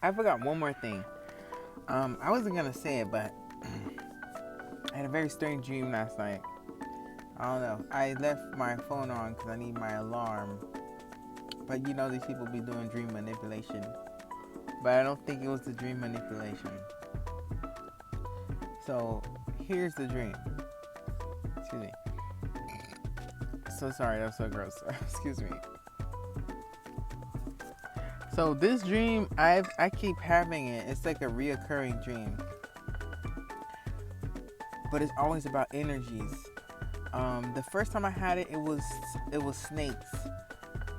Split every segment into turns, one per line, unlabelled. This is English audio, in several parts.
I forgot one more thing. I wasn't gonna say it, but I had a very strange dream last night. I don't know. I left my phone on because I need my alarm. But you know these people be doing dream manipulation. But I don't think it was the dream manipulation. So here's the dream. Excuse me. So sorry, that was so gross. Excuse me. So this dream, I keep having it. It's like a reoccurring dream, but it's always about energies. The first time I had it, it was snakes.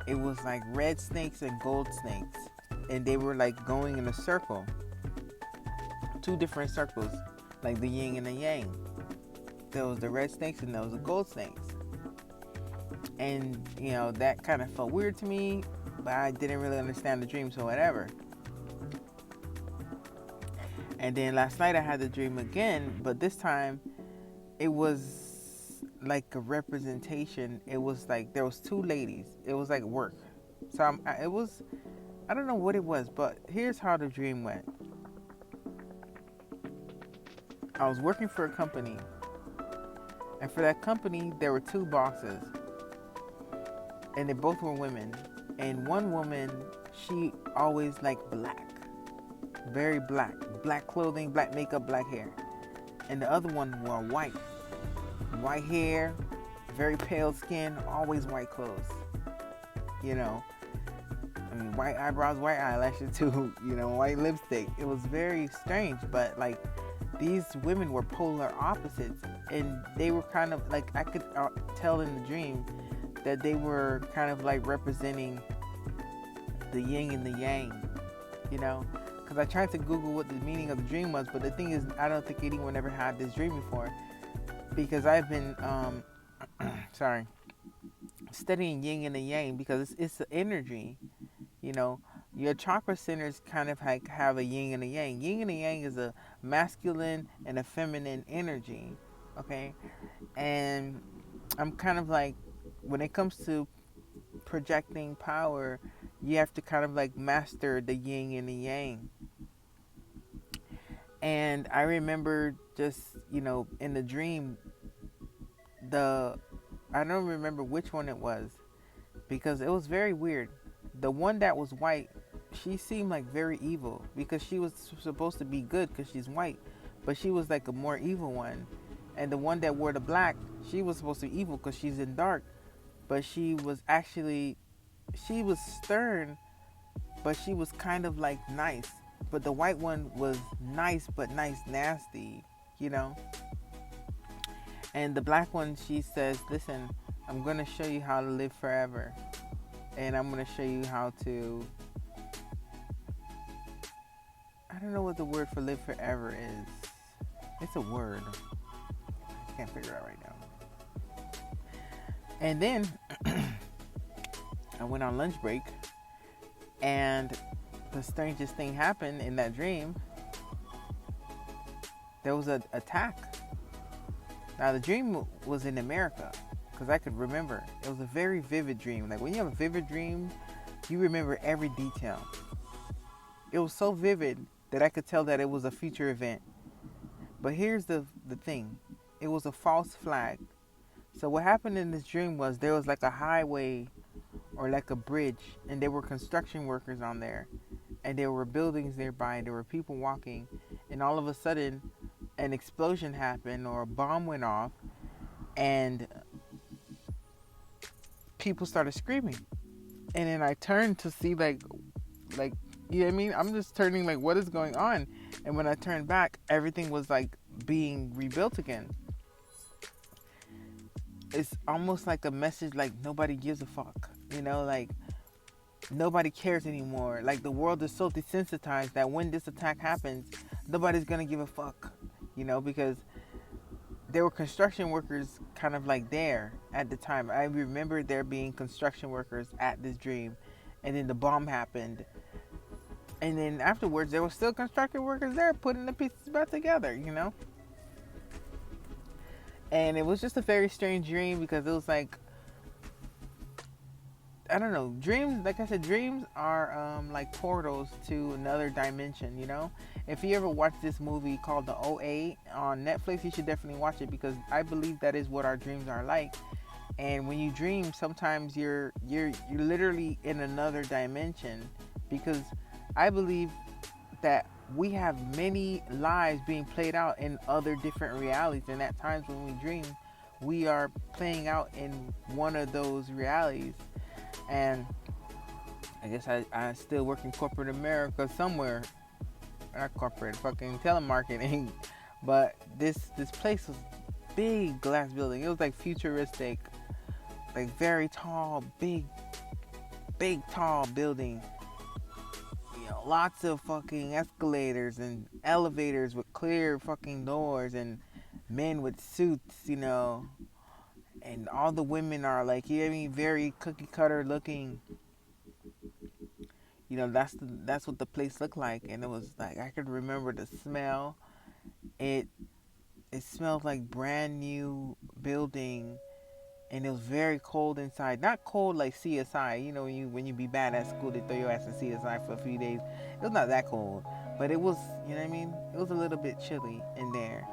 It was like red snakes and gold snakes, and they were like going in a circle, two different circles, like the yin and the yang. There was the red snakes and there was the gold snakes, and that kind of felt weird to me, but I didn't really understand the dream, so whatever. And then last night I had the dream again, but this time it was like a representation. It was like there was two ladies. It was like work. So it was, I don't know what it was, but here's how the dream went. I was working for a company, and for that company there were two bosses, and they both were women. And one woman, she always liked black, very black clothing, black makeup, black hair. And the other one wore white hair, very pale skin, always white clothes. You know, I mean, white eyebrows, white eyelashes too. White lipstick. It was very strange, but like these women were polar opposites, and they were kind of like, I could tell in the dream that they were kind of like representing the yin and the yang. Because I tried to Google what the meaning of the dream was, but the thing is, I don't think anyone ever had this dream before, because I've been sorry, studying yin and the yang, because it's the energy. Your chakra centers kind of like have a yin and a yang. Yin and a yang is a masculine and a feminine energy, okay? And I'm kind of like, when it comes to projecting power, you have to kind of like master the yin and the yang. And I remember just, in the dream, I don't remember which one it was, because it was very weird. The one that was white, she seemed like very evil, because she was supposed to be good because she's white, but she was like a more evil one. And the one that wore the black, she was supposed to be evil because she's in dark, but she was stern, but she was kind of like nice. But the white one was nice, but nice nasty, you know. And the black one, she says, listen, I'm going to show you how to live forever. And I'm going to show you how to, I don't know what the word for live forever is. It's a word. I can't figure it out right now. And then I went on lunch break, and the strangest thing happened in that dream. There was an attack. Now, the dream was in America, because I could remember. It was a very vivid dream. Like, when you have a vivid dream, you remember every detail. It was so vivid that I could tell that it was a future event. But here's the thing. It was a false flag. So what happened in this dream was, there was like a highway or like a bridge, and there were construction workers on there, and there were buildings nearby, and there were people walking, and all of a sudden an explosion happened, or a bomb went off, and people started screaming. And then I turned to see like you know what I mean? I'm just turning like, what is going on? And when I turned back, everything was like being rebuilt again. It's almost like a message, like nobody gives a fuck, like nobody cares anymore. Like, the world is so desensitized that when this attack happens, nobody's gonna give a fuck, because there were construction workers kind of like there at the time. I remember there being construction workers at this dream, and then the bomb happened, and then afterwards there were still construction workers there putting the pieces back together, And it was just a very strange dream, because it was like, I don't know. Dreams, like I said, dreams are like portals to another dimension. You know, if you ever watch this movie called The OA on Netflix, you should definitely watch it because I believe that is what our dreams are like. And when you dream, sometimes you're literally in another dimension because I believe that we have many lives being played out in other different realities, and at times when we dream, we are playing out in one of those realities. And I guess I still work in corporate America somewhere. Not corporate, fucking telemarketing. But this place was big glass building. It was like futuristic, like very tall, big tall building. You know, lots of fucking escalators and elevators with clear fucking doors and men with suits, you know. And all the women are like, you know what I mean, very cookie cutter looking. You know, that's what the place looked like, and it was like I could remember the smell. It it smelled like brand new building, and it was very cold inside. Not cold like CSI. You know, when you be bad at school, they throw your ass in CSI for a few days. It was not that cold, but it was, you know what I mean. It was a little bit chilly in there.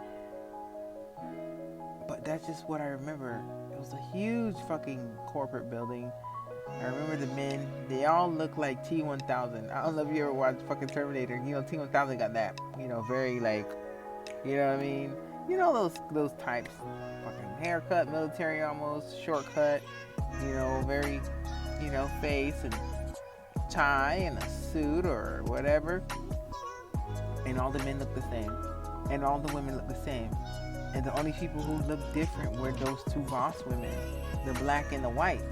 But that's just what I remember. It was a huge fucking corporate building. I remember the men, they all look like T-1000. I don't know if you ever watched fucking Terminator. You know, T-1000 got that, you know, very like, you know what I mean? You know those types. Fucking haircut, military almost, shortcut, you know, very, you know, face and tie and a suit or whatever. And all the men look the same. And all the women look the same. And the only people who looked different were those two boss women, the black and the white.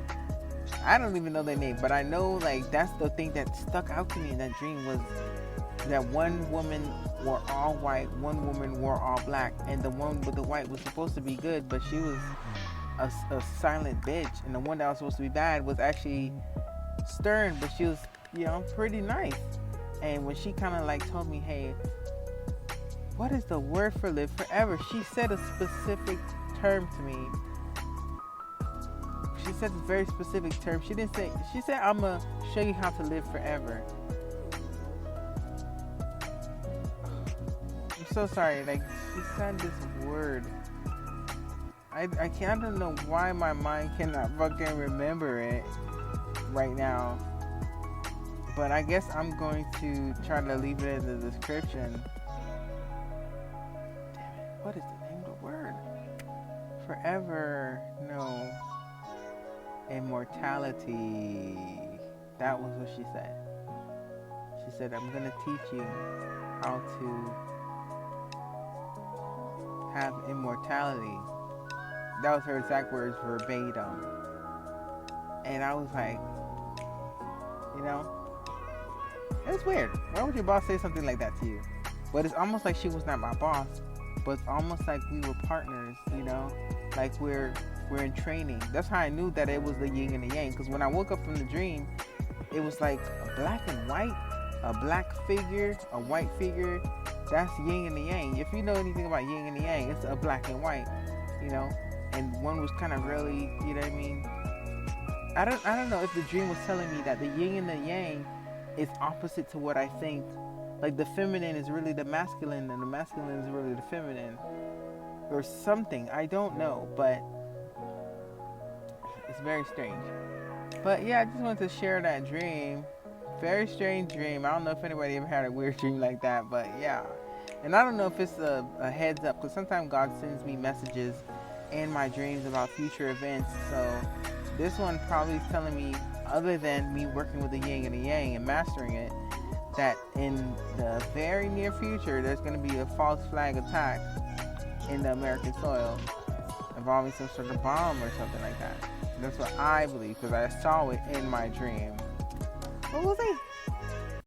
I don't even know their name, but I know like that's the thing that stuck out to me in that dream was that one woman wore all white, one woman wore all black, and the one with the white was supposed to be good, but she was a silent bitch, and the one that was supposed to be bad was actually stern, but she was, you know, pretty nice. And when she kind of like told me, hey, what is the word for live forever? She said a specific term to me. She said a very specific term. She didn't say, she said, I'm going to show you how to live forever. I'm so sorry. Like, she said this word. I don't know why my mind cannot fucking remember it right now. But I guess I'm going to try to leave it in the description. Damn it. What is the name of the word? Forever. No. Immortality. That was what she said. She said, I'm going to teach you how to have immortality. That was her exact words verbatim. And I was like, you know, it's weird. Why would your boss say something like that to you? But it's almost like she was not my boss, but it's almost like we were partners, you know, like we're in training. That's how I knew that it was the yin and the yang. Because when I woke up from the dream, it was like a black and white, a black figure, a white figure. That's yin and the yang. If you know anything about yin and the yang, it's a black and white, you know. And one was kind of really, you know what I mean? I don't know if the dream was telling me that the yin and the yang is opposite to what I think. Like the feminine is really the masculine and the masculine is really the feminine. Or something. I don't know, but it's very strange. But yeah, I just wanted to share that dream. Very strange dream. I don't know if anybody ever had a weird dream like that, but yeah. And I don't know if it's a heads up, because sometimes God sends me messages in my dreams about future events. So this one probably is telling me, other than me working with the yin and the yang and mastering it, that in the very near future, there's going to be a false flag attack in the American soil involving some sort of bomb or something like that. That's what I believe, because I saw it in my dream. But we'll see.